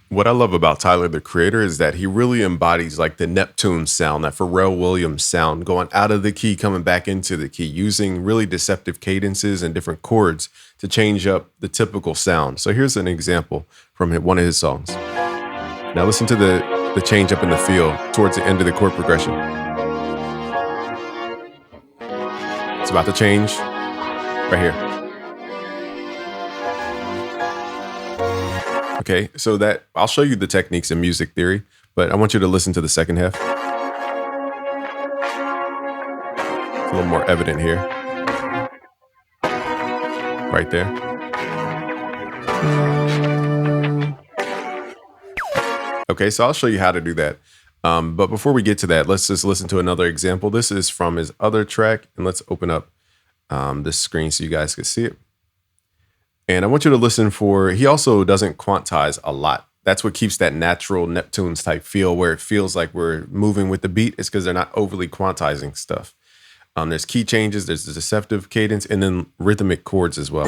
What I love about Tyler the Creator is that he really embodies like the Neptune sound, that Pharrell Williams sound, going out of the key, coming back into the key, using really deceptive cadences and different chords to change up the typical sound. So here's an example from one of his songs. Now listen to the change up in the feel towards the end of the chord progression. It's about to change right here. Okay, so that I'll show you the techniques in music theory, but I want you to listen to the second half. It's a little more evident here. Right there. Okay, so I'll show you how to do that. But before we get to that, let's just listen to another example. This is from his other track, and let's open up this screen so you guys can see it. And I want you to listen for, he also doesn't quantize a lot. That's what keeps that natural Neptunes type feel where it feels like we're moving with the beat. It's because they're not overly quantizing stuff. There's key changes, there's the deceptive cadence, and then rhythmic chords as well.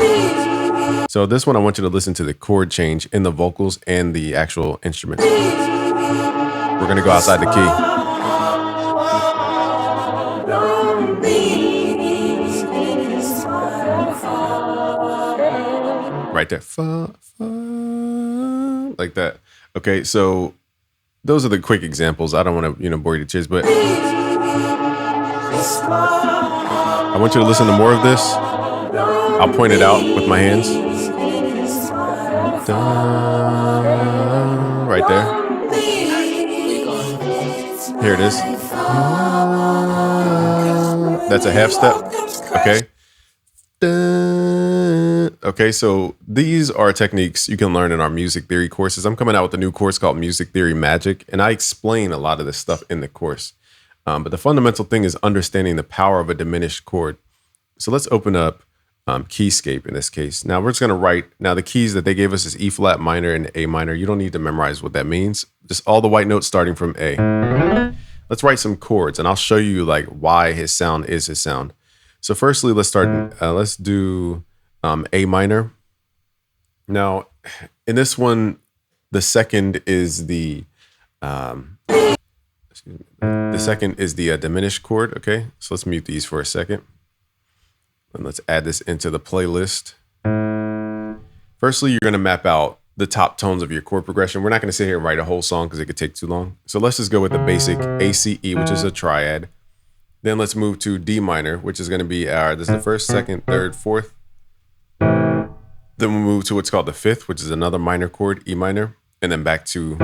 So this one, I want you to listen to the chord change in the vocals and the actual instruments. We're going to go outside the key. Right there. Fa, fa, like that. Okay, so those are the quick examples. I don't want to, bore you to tears, but I want you to listen to more of this. I'll point it out with my hands. Right there. Here it is. That's a half step. Okay. Okay, so these are techniques you can learn in our music theory courses. I'm coming out with a new course called Music Theory Magic, and I explain a lot of this stuff in the course. But the fundamental thing is understanding the power of a diminished chord. So let's open up Keyscape in this case. Now we're just going to write, now the keys that they gave us is E flat minor and A minor. You don't need to memorize what that means. Just all the white notes starting from A. Let's write some chords, and I'll show you like why his sound is his sound. So firstly, let's start, let's do A minor. Now, in this one, the second is the diminished chord, okay? So let's mute these for a second. And let's add this into the playlist. Firstly, you're gonna map out the top tones of your chord progression. We're not gonna sit here and write a whole song because it could take too long. So let's just go with the basic ACE, which is a triad. Then let's move to D minor, which is going to be this is the first, second, third, fourth. Then we'll move to what's called the fifth, which is another minor chord, E minor, and then back to.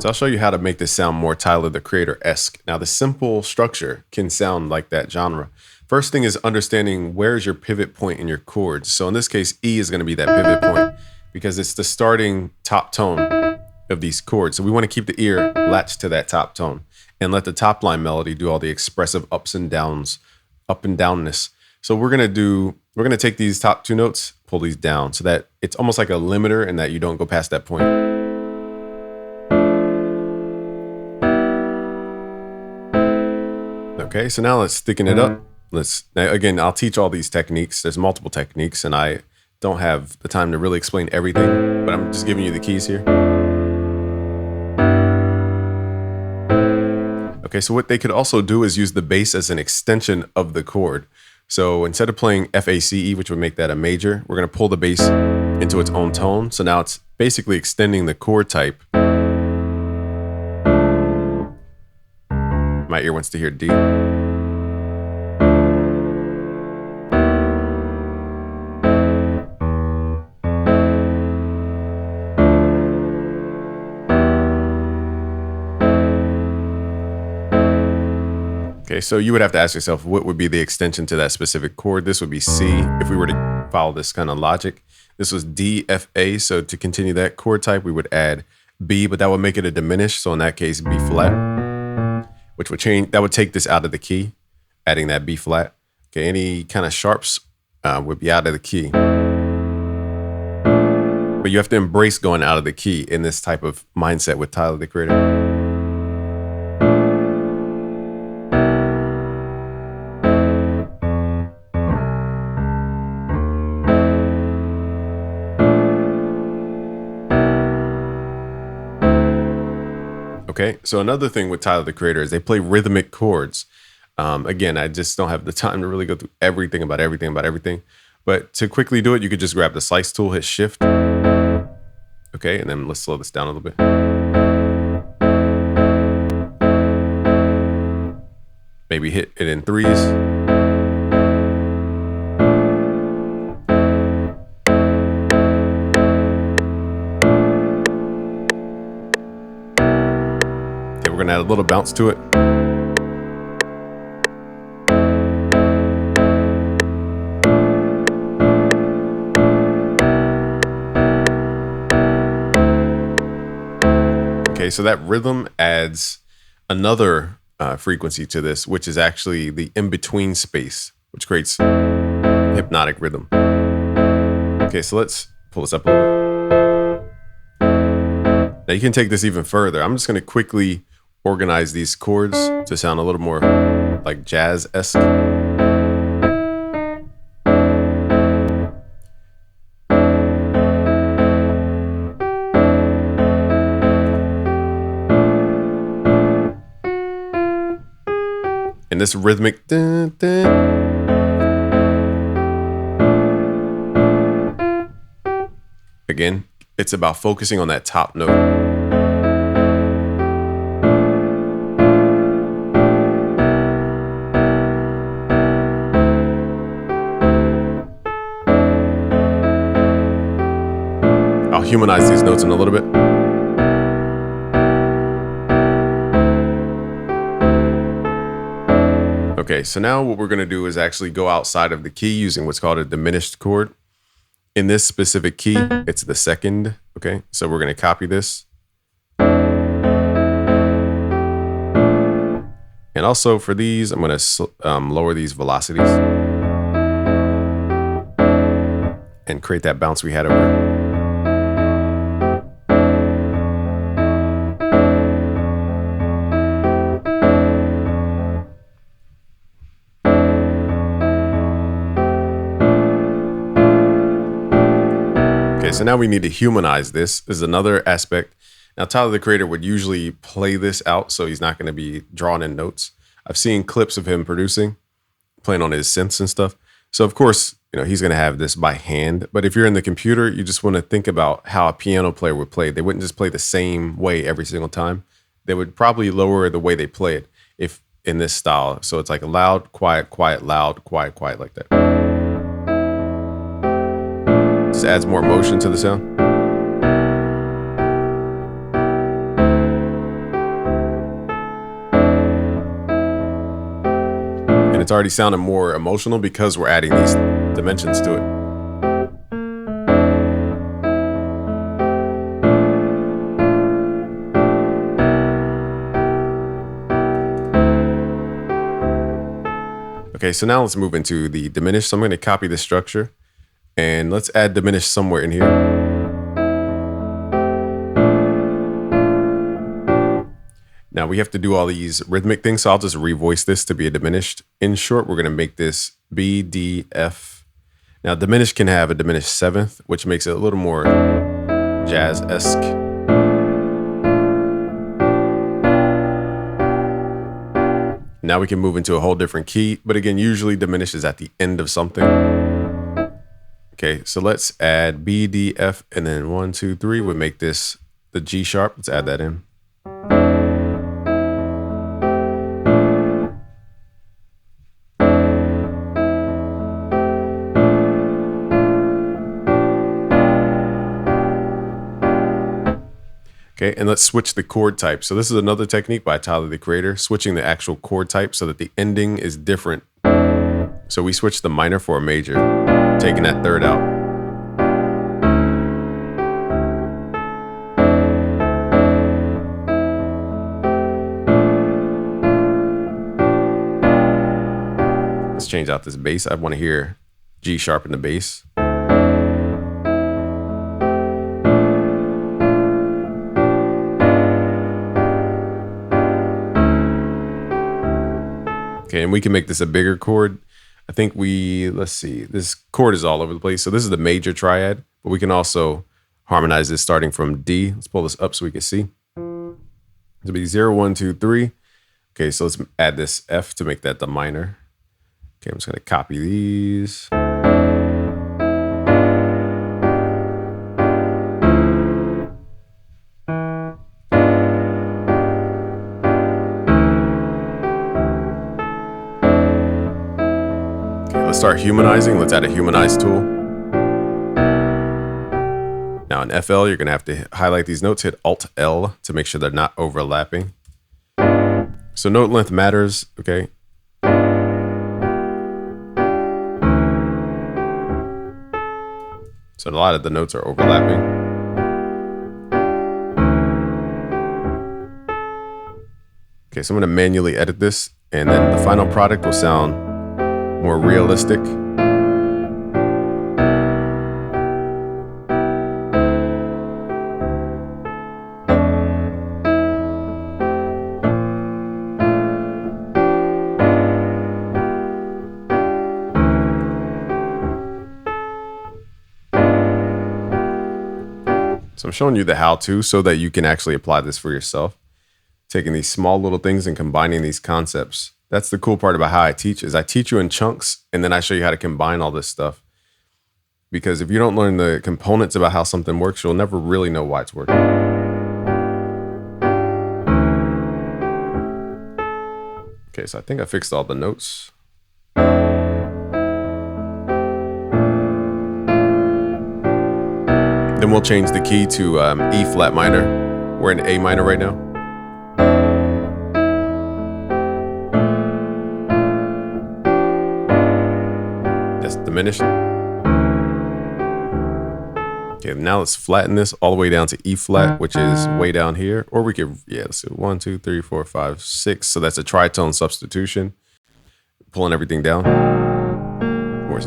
So I'll show you how to make this sound more Tyler the Creator-esque. Now the simple structure can sound like that genre. First thing is understanding where's your pivot point in your chords. So in this case, E is going to be that pivot point because it's the starting top tone of these chords. So we want to keep the ear latched to that top tone and let the top line melody do all the expressive ups and downs, up and downness. So we're going to take these top two notes, pull these down so that it's almost like a limiter and that you don't go past that point. Okay, so now let's thicken it up. Again, I'll teach all these techniques. There's multiple techniques and I don't have the time to really explain everything, but I'm just giving you the keys here. Okay, so what they could also do is use the bass as an extension of the chord. So instead of playing F-A-C-E, which would make that a major, we're going to pull the bass into its own tone. So now it's basically extending the chord type. My ear wants to hear D. Okay, so you would have to ask yourself, what would be the extension to that specific chord? This would be C if we were to follow this kind of logic. This was D, F, A. So to continue that chord type, we would add B, but that would make it a diminished. So in that case, B flat, which would change, that would take this out of the key, adding that B flat. Okay, any kind of sharps would be out of the key. But you have to embrace going out of the key in this type of mindset with Tyler the Creator. Okay, so another thing with Tyler the Creator is they play rhythmic chords. Again, I just don't have the time to really go through everything about everything. But to quickly do it, you could just grab the slice tool, hit shift. Okay, and then let's slow this down a little bit. Maybe hit it in threes. Okay, we're gonna add a little bounce to it. Okay, so that rhythm adds another frequency to this, which is actually the in-between space, which creates hypnotic rhythm. Okay, so let's pull this up a little bit. Now you can take this even further. I'm just going to quickly organize these chords to sound a little more like jazz-esque. And this rhythmic dun, dun. Again, it's about focusing on that top note. I'll humanize these notes in a little bit. Okay, so now what we're going to do is actually go outside of the key using what's called a diminished chord. In this specific key, it's the second. Okay, so we're going to copy this. And also for these, I'm going to lower these velocities and create that bounce we had over. So now we need to humanize this. This is another aspect. Now, Tyler the Creator would usually play this out, so he's not going to be drawing in notes. I've seen clips of him producing, playing on his synths and stuff. So, of course, he's going to have this by hand. But if you're in the computer, you just want to think about how a piano player would play. They wouldn't just play the same way every single time. They would probably lower the way they play it if in this style. So it's like a loud, quiet, quiet, loud, quiet, quiet, like that. Just adds more motion to the sound. And it's already sounding more emotional because we're adding these dimensions to it. Okay, so now let's move into the diminished. So I'm going to copy the structure. And let's add diminish somewhere in here. Now we have to do all these rhythmic things, so I'll just revoice this to be a diminished. In short, we're going to make this B, D, F. Now diminished can have a diminished seventh, which makes it a little more jazz-esque. Now we can move into a whole different key, but again, usually diminished is at the end of something. Okay, so let's add B, D, F, and then 1, 2, 3 would make this the G sharp. Let's add that in. Okay, and let's switch the chord type. So this is another technique by Tyler the Creator, switching the actual chord type so that the ending is different. So we switch the minor for a major, taking that third out. Let's change out this bass. I want to hear G sharp in the bass. Okay, and we can make this a bigger chord. I think let's see, this chord is all over the place. So this is the major triad, but we can also harmonize this starting from D. Let's pull this up so we can see. It'll be 0, 1, 2, 3. Okay, so let's add this F to make that the minor. Okay, I'm just gonna copy these. Okay, let's start humanizing. Let's add a humanize tool. Now in FL, you're gonna have to highlight these notes, hit Alt-L to make sure they're not overlapping. So note length matters, okay? So a lot of the notes are overlapping. Okay, so I'm gonna manually edit this, and then the final product will sound more realistic. So I'm showing you the how-to so that you can actually apply this for yourself. Taking these small little things and combining these concepts. That's the cool part about how I teach, is I teach you in chunks and then I show you how to combine all this stuff. Because if you don't learn the components about how something works, you'll never really know why it's working. Okay, so I think I fixed all the notes. Then we'll change the key to E flat minor. We're in A minor right now. That's diminished. Okay, now let's flatten this all the way down to E flat, which is way down here. Or we could, let's do 1, 2, 3, 4, 5, 6. So that's a tritone substitution. Pulling everything down. It's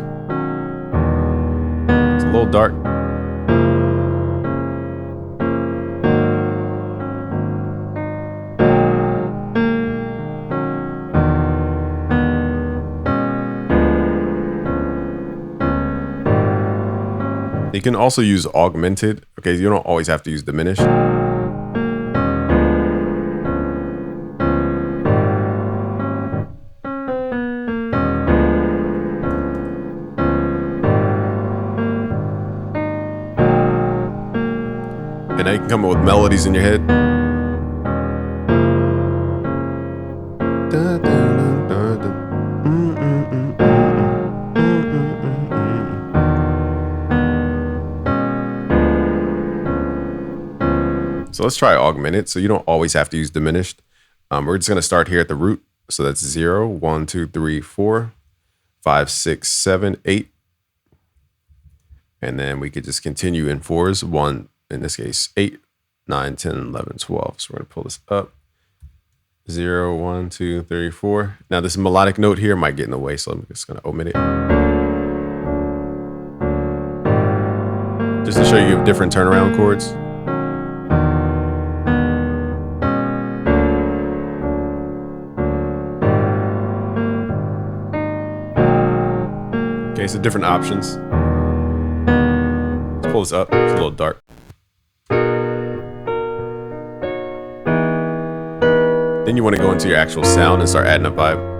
a little dark. You can also use augmented. Okay, you don't always have to use diminished. And now you can come up with melodies in your head. So let's try augmented. So you don't always have to use diminished. We're just going to start here at the root. So that's 0, 1, 2, 3, 4, 5, 6, 7, 8. And then we could just continue in fours. 1, in this case, 8, 9, 10, 11, 12. So we're going to pull this up. 0, 1, 2, 3, 4. Now this melodic note here might get in the way, so I'm just going to omit it. Just to show you different turnaround chords. Okay, so different options. Let's pull this up. It's a little dark. Then you want to go into your actual sound and start adding a vibe.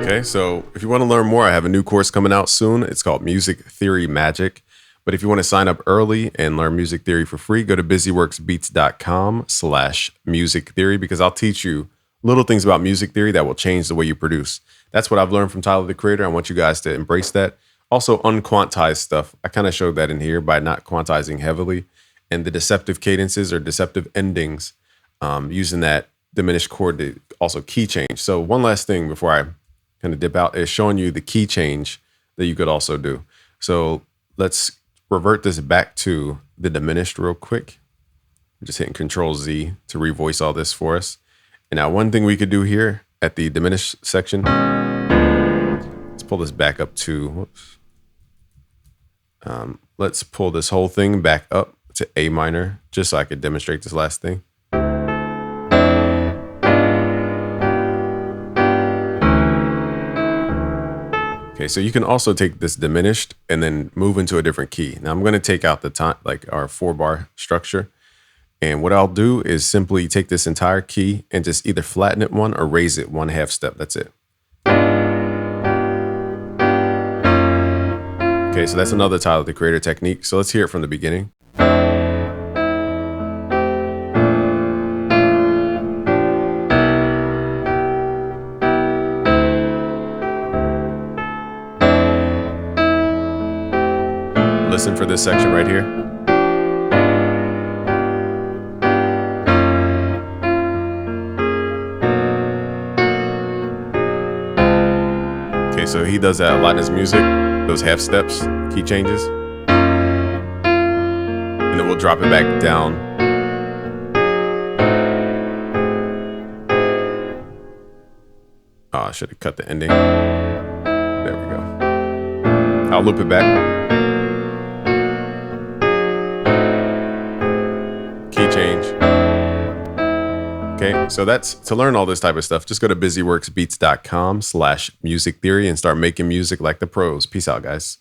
Okay, so if you want to learn more, I have a new course coming out soon. It's called Music Theory Magic. But if you want to sign up early and learn music theory for free, go to busyworksbeats.com/music theory, because I'll teach you little things about music theory that will change the way you produce. That's what I've learned from Tyler, the Creator. I want you guys to embrace that. Also, unquantized stuff. I kind of showed that in here by not quantizing heavily. And the deceptive cadences or deceptive endings, using that diminished chord to also key change. So one last thing before I kind of dip out is showing you the key change that you could also do. So let's revert this back to the diminished real quick. I'm just hitting Control Z to revoice all this for us. And now one thing we could do here at the diminished section, let's pull this back up to, whoops. Let's pull this whole thing back up to A minor, just so I could demonstrate this last thing. Okay, so you can also take this diminished and then move into a different key. Now I'm going to take out the time, like our 4-bar structure. And what I'll do is simply take this entire key and just either flatten it one or raise it 1/2 step. That's it. Okay, so that's another Tyler the Creator technique. So let's hear it from the beginning. Listen for this section right here. Okay, so he does that a lot in his music, those half steps, key changes. And then we'll drop it back down. Oh, I should have cut the ending. There we go. I'll loop it back. Change. Okay, so that's to learn all this type of stuff. Just go to busyworksbeats.com/music theory and start making music like the pros. Peace out, guys.